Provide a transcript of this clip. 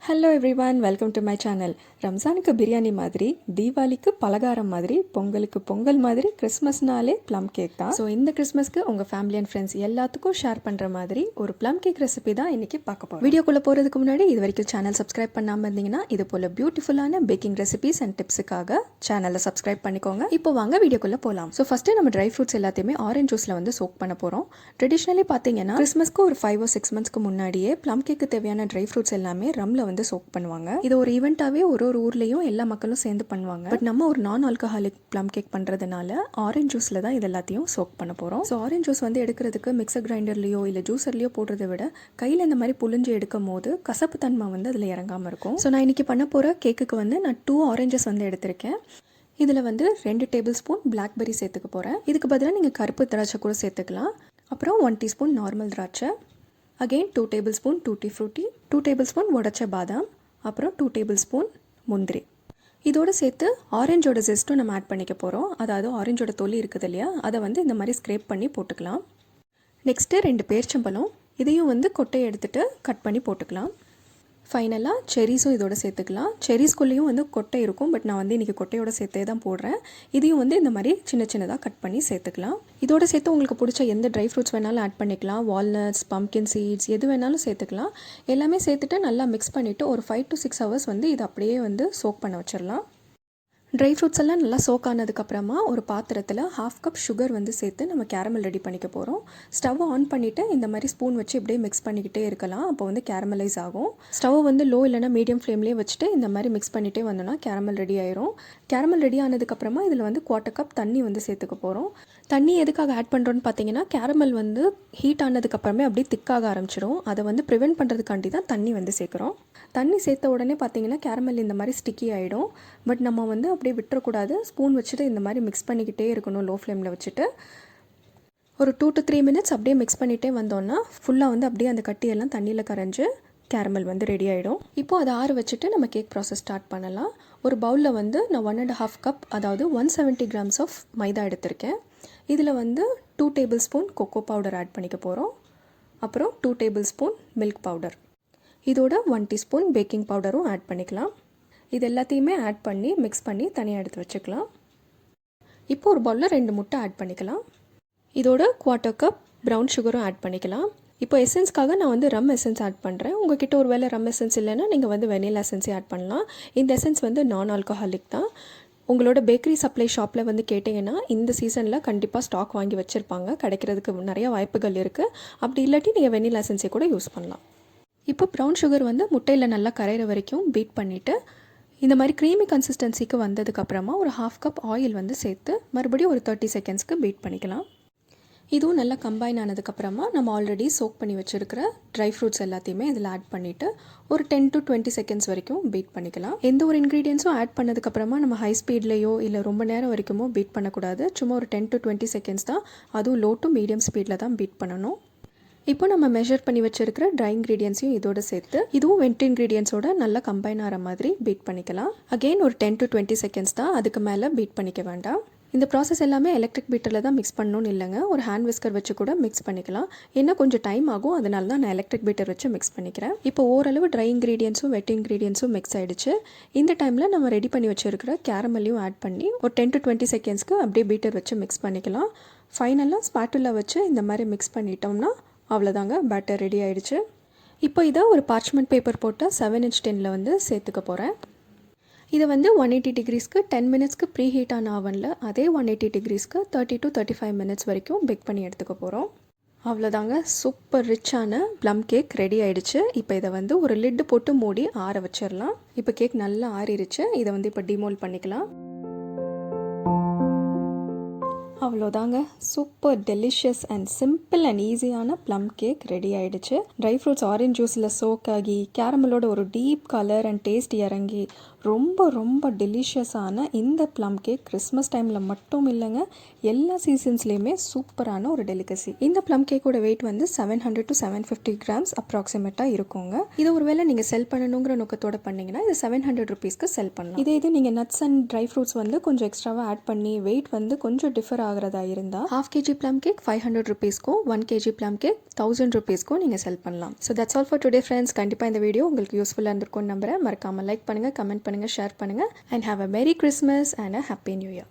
Hello everyone, welcome to my channel. ரம்ஜானுக்கு பிரியாணி மாதிரி, தீபாவளிக்கு பலகாரம் மாதிரி, பொங்கலுக்கு பொங்கல் மாதிரி, கிறிஸ்மஸ்னாலே ப்ளம் கேக் தான். ஸோ இந்த கிறிஸ்மஸ்க்கு உங்கள் ஃபேமிலி அண்ட் ஃப்ரெண்ட்ஸ் எல்லாத்துக்கும் ஷேர் பண்ணுற மாதிரி ஒரு ப்ளம் கேக் ரெசிபி தான் இன்றைக்கி பார்க்க போகிறோம். வீடியோக்குள்ளே போகிறதுக்கு முன்னாடி இது வரைக்கும் சேனல் சப்ஸ்கிரைப் பண்ணாமல் இருந்தீங்கன்னா இது போல் பியூட்டிஃபுல்லான பேக்கிங் ரெசிபிஸ் அண்ட் டிப்ஸுக்காக சேனலை சப்ஸ்கிரைப் பண்ணிக்கோங்க. இப்போ வாங்க வீடியோக்குள்ளே போகலாம். ஸோ ஃபஸ்ட்டு நம்ம ட்ரை ஃப்ரூட்ஸ் எல்லாத்தையுமே ஆரஞ்ச் ஜூஸில் வந்து சோக் பண்ண போகிறோம். ட்ரெடிஷ்னலி பார்த்தீங்கன்னா கிறிஸ்மஸ்க்கு ஒரு 5 or 6 months முன்னாடியே ப்ளம் கேக்கு தேவையான ட்ரை ஃப்ரூட்ஸ் எல்லாமே ரம்ல வந்து சோக் பண்ணுவாங்க. இது ஒரு ஈவெண்ட்டாகவே ஒரு ஊர்லேயும் எல்லா மக்களும் சேர்ந்து பண்ணுவாங்க. பட் நம்ம ஒரு நான் ஆல்கஹாலிக் ப்ளம் கேக் பண்ணுறதுனால ஆரஞ்ச் ஜூஸில் தான் இது எல்லாத்தையும் சோக் பண்ண போகிறோம். ஸோ ஆரஞ்ச் ஜூஸ் வந்து எடுக்கிறதுக்கு மிக்சர் கிரைண்டர்லையோ இல்லை ஜூஸர்லையோ போடுறதை விட கையில் இந்த மாதிரி புழிஞ்சு எடுக்கும் போது கசப்பு தன்மை வந்து அதில் இறங்காமல் இருக்கும். ஸோ நான் இன்றைக்கி பண்ண போகிற கேக்குக்கு வந்து நான் 2 ஆரஞ்சஸ் வந்து எடுத்திருக்கேன். இதில் வந்து 2 டேபிள் ஸ்பூன் பிளாக்பெரி சேர்த்துக்க போகிறேன். இதுக்கு பதிலாக நீங்கள் கருப்பு திராட்சை கூட சேர்த்துக்கலாம். அப்புறம் 1 டீஸ்பூன் நார்மல் திராட்சை, again 2 table spoon tutti frutti, 2 table spoon உடைச்ச பாதாம், அப்புறம் 2 டேபிள் ஸ்பூன் முந்திரி. இதோடு சேர்த்து ஆரஞ்சோட ஜெஸ்ட்டும் நம்ம ஆட் பண்ணிக்க போகிறோம். அதாவது ஆரஞ்சோட தொலி இருக்குது இல்லையா, அதை வந்து இந்த மாதிரி ஸ்க்ரேப் பண்ணி போட்டுக்கலாம். நெக்ஸ்ட்டு 2 பேரிச்சம்பழம், இதையும் வந்து கொட்டையை எடுத்துகிட்டு கட் பண்ணி போட்டுக்கலாம். ஃபைனலாக செரிஸும் இதோட சேர்த்துக்கலாம். செரிஸ்குள்ளேயும் வந்து கொட்டை இருக்கும், பட் நான் வந்து இன்றைக்கி கொட்டையோட சேர்த்தே தான் போடுறேன். இதையும் வந்து இந்த மாதிரி சின்ன சின்னதாக கட் பண்ணி சேர்த்துக்கலாம். இதோட சேர்த்து உங்களுக்கு பிடிச்ச எந்த ட்ரை ஃப்ரூட்ஸ் வேணாலும் ஆட் பண்ணிக்கலாம். வால்நட்ஸ், பம்ப்கின் சீட்ஸ் எது வேணாலும் சேர்த்துக்கலாம். எல்லாமே சேர்த்துட்டு நல்லா மிக்ஸ் பண்ணிவிட்டு ஒரு 5 to 6 hours வந்து இது அப்படியே வந்து சோக் பண்ண வச்சிடலாம். ட்ரை ஃப்ரூட்ஸ் எல்லாம் நல்லா சோக் ஆனதுக்கப்புறமா ஒரு பாத்திரத்தில் 1/2 cup சுகர் வந்து சேர்த்து நம்ம கேரமல் ரெடி பண்ணிக்க போகிறோம். ஸ்டவ் ஆன் பண்ணிவிட்டு இந்த மாதிரி ஸ்பூன் வச்சு இப்படியே மிக்ஸ் பண்ணிக்கிட்டே இருக்கலாம். அப்போ வந்து கேரமலைஸ் ஆகும். ஸ்டவ் வந்து லோ இல்லைனா மீடியம் ஃப்ளேம்லேயே வச்சுட்டு இந்த மாதிரி மிக்ஸ் பண்ணிகிட்டே வந்தோன்னா கேரமல் ரெடி ஆயிரும். கேரமல் ரெடி ஆனதுக்கப்புறமா இதில் வந்து 1/4 cup தண்ணி வந்து சேர்த்துக்க போகிறோம். தண்ணி எதுக்காக ஆட் பண்ணுறோன்னு பார்த்தீங்கன்னா, கேரமல் வந்து ஹீட் ஆனதுக்கப்புறமே அப்படியே திக்காக ஆரம்பிச்சிடும். அதை வந்து ப்ரிவெண்ட் பண்ணுறதுக்காண்டி தான் தண்ணி வந்து சேர்க்குறோம். தண்ணி சேர்த்த உடனே பார்த்தீங்கன்னா கேரமல் இந்த மாதிரி ஸ்டிக்கி ஆகிடும். பட் நம்ம வந்து அப்படியே விட்டுறக்கூடாது. ஸ்பூன் வச்சுட்டு இந்த மாதிரி மிக்ஸ் பண்ணிக்கிட்டே இருக்கணும். லோ ஃப்ளேமில் வச்சுட்டு ஒரு 2 to 3 minutes அப்படியே மிக்ஸ் பண்ணிகிட்டே வந்தோன்னா ஃபுல்லாக வந்து அப்படியே அந்த கட்டியெல்லாம் தண்ணியில் கரைஞ்சி கேரமல் வந்து ரெடி ஆகிடும். இப்போது அதை ஆற வச்சுட்டு நம்ம கேக் ப்ராசஸ் ஸ்டார்ட் பண்ணலாம். ஒரு பவுலில் வந்து நான் 1.5 cup அதாவது 170 grams ஆஃப் மைதா எடுத்திருக்கேன். இதில் வந்து 2 tablespoon cocoa powder add பண்ணிக்க போகிறோம். அப்புறம் 2 டேபிள் ஸ்பூன் மில்க் பவுடர், இதோட 1 டீஸ்பூன் பேக்கிங் பவுடரும் ஆட் பண்ணிக்கலாம். இது எல்லாத்தையுமே ஆட் பண்ணி மிக்ஸ் பண்ணி தனியாக எடுத்து வச்சுக்கலாம். இப்போ ஒரு பவுலில் 2 முட்டை ஆட் பண்ணிக்கலாம். இதோட 1/4 cup ப்ரௌன் சுகரும் ஆட் பண்ணிக்கலாம். இப்போ எசன்ஸ்க்காக நான் வந்து ரம் எசன்ஸ் ஆட் பண்ணுறேன். உங்ககிட்ட ஒரு வேளை ரம் எசன்ஸ் இல்லைன்னா நீங்கள் வந்து வெனிலா எசன்ஸே ஆட் பண்ணலாம். இந்த எசன்ஸ் வந்து நான் ஆல்கஹாலிக் தான். உங்களோட பேக்கரி சப்ளை ஷாப்பில் வந்து கேட்டிங்கன்னா இந்த சீசனில் கண்டிப்பாக ஸ்டாக் வாங்கி வச்சுருப்பாங்க. கிடைக்கிறதுக்கு நிறைய வாய்ப்புகள் இருக்குது. அப்படி இல்லாட்டி நீங்கள் வெனிலா எசன்ஸே கூட யூஸ் பண்ணலாம். இப்போ ப்ரௌன் சுகர் வந்து முட்டையில் நல்லா கரையிற வரைக்கும் பீட் பண்ணிவிட்டு இந்த மாதிரி க்ரீமி கன்சிஸ்டன்சிக்கு வந்ததுக்கப்புறமா ஒரு 1/2 cup ஆயில் வந்து சேர்த்து மறுபடியும் ஒரு 30 secondsக்கு பீட் பண்ணிக்கலாம். இதுவும் நல்லா கம்பைன் ஆனதுக்கப்புறமா நம்ம ஆல்ரெடி சோக் பண்ணி வச்சுருக்கிற ட்ரை ஃப்ரூட்ஸ் எல்லாத்தையுமே இதில் ஆட் பண்ணிவிட்டு ஒரு 10 to 20 seconds வரைக்கும் பீட் பண்ணிக்கலாம். எந்த ஒரு இன்க்ரீடியன்ஸும் ஆட் பண்ணதுக்கப்புறமா நம்ம ஹை ஸ்பீட்லேயோ இல்லை ரொம்ப நேரம் வரைக்குமோ பீட் பண்ணக்கூடாது. சும்மா ஒரு 10 to 20 seconds தான், அதுவும் லோ டு மீடியம் ஸ்பீடில் தான் பீட் பண்ணணும். இப்போ நம்ம மெஷர் பண்ணி வச்சுருக்கிற ட்ரை இன்க்ரீடியன்ஸையும் இதோட சேர்த்து இதுவும் வெண்ட் இன்க்ரீடியன்ஸோட நல்லா கம்பைன் ஆகிற மாதிரி பீட் பண்ணிக்கலாம். அகெயின் ஒரு 10 to 20 seconds தான், அதுக்கு மேலே பீட் பண்ணிக்க வேண்டாம். இந்த ப்ராசஸ் எல்லாமே எலக்ட்ரிக் பீட்டரில் தான் மிக்ஸ் பண்ணணும்னு இல்லைங்க. ஒரு ஹேண்ட் விஸ்கர் வச்சு கூட மிக்ஸ் பண்ணிக்கலாம். இன்னும் கொஞ்சம் டைம் ஆகும், அதனால தான் நான் எலக்ட்ரிக் பீட்டர் வச்சு மிக்ஸ் பண்ணிக்கிறேன். இப்போ ஓரளவு ட்ரை இன்க்ரீடியன்ஸும் வெட் இன்க்ரீடியன்ஸும் மிக்ஸ் ஆகிடுச்சு. இந்த டைமில் நம்ம ரெடி பண்ணி வச்சுருக்கிற கேரமலையும் ஆட் பண்ணி ஒரு 10 to 20 secondsக்கு அப்படியே பீட்டர் வச்சு மிக்ஸ் பண்ணிக்கலாம். ஃபைனலாக ஸ்பாட்டுலா வச்சு இந்த மாதிரி மிக்ஸ் பண்ணிட்டோம்னா அவ்வளோதாங்க, பேட்டர் ரெடி ஆகிடுச்சு. இப்போ இதை ஒரு பார்ச்மெண்ட் பேப்பர் போட்டு 7" டின்னில் வந்து சேர்த்துக்க போகிறேன். இதை வந்து 180 degreesக்கு 10 minutesக்கு ப்ரீ ஹீட் ஆன அவனில் அதே 180 degreesக்கு 30 to 35 minutes வரைக்கும் பேக் பண்ணி எடுத்துக்க போகிறோம். அவ்வளோதாங்க, சூப்பர் ரிச்சான ப்ளம் கேக் ரெடி ஆகிடுச்சு. இப்போ இதை வந்து ஒரு லிட்டு போட்டு மூடி ஆற வச்சிடலாம். இப்போ கேக் நல்லா ஆறிடுச்சு. இதை வந்து இப்போ டிமோல்ட் பண்ணிக்கலாம். அவ்வளோதாங்க, super delicious and simple and ஈஸியான ப்ளம் கேக் ரெடி ஆகிடுச்சு. ட்ரை ஃப்ரூட்ஸ் ஆரஞ்ச் ஜூஸில் சோக் ஆகி கேரமலோட ஒரு டீப் கலர் அண்ட் டேஸ்ட் இறங்கி ரொம்ப ரொம்ப டெலிஷியஸான இந்த ப்ளம் கேக் கிறிஸ்மஸ் டைமில் மட்டும் இல்லைங்க, எல்லா சீசன்ஸ்லேயுமே சூப்பரான ஒரு டெலிகசி. இந்த ப்ளம் கேக்கோட வெயிட் வந்து 700 to 750 கிராம்ஸ் அப்ராக்சிமேட்டாக இருக்குங்க. இதை ஒரு வேளை நீங்கள் செல் பண்ணணுங்கிற நோக்கத்தோடு பண்ணிங்கன்னா இது 700 ருபீஸ்க்கு செல் பண்ணலாம். இது நீங்கள் நட்ஸ் அண்ட் ட்ரை ஃப்ரூட்ஸ் வந்து கொஞ்சம் எக்ஸ்ட்ராவாக ஆட் பண்ணி வெயிட் வந்து கொஞ்சம் டிஃபர் ஆகிறதா இருந்தால் ½ kg plum cake 500 ருபீஸ்க்கும் 1 kg plum cake 1000 ருபீஸ்க்கும் நீங்கள் செல் பண்ணலாம். So that's all for today friends. கண்டிப்பாக இந்த வீடியோ உங்களுக்கு யூஸ்ஃபுல்லாக இருந்திருக்கும்னு நம்புறேன். மறக்காமல் லைக் பண்ணுங்கள், கமெண்ட் பண்ணுங்கள், ஷேர் பண்ணுங்கள். And have a merry Christmas and a happy new year.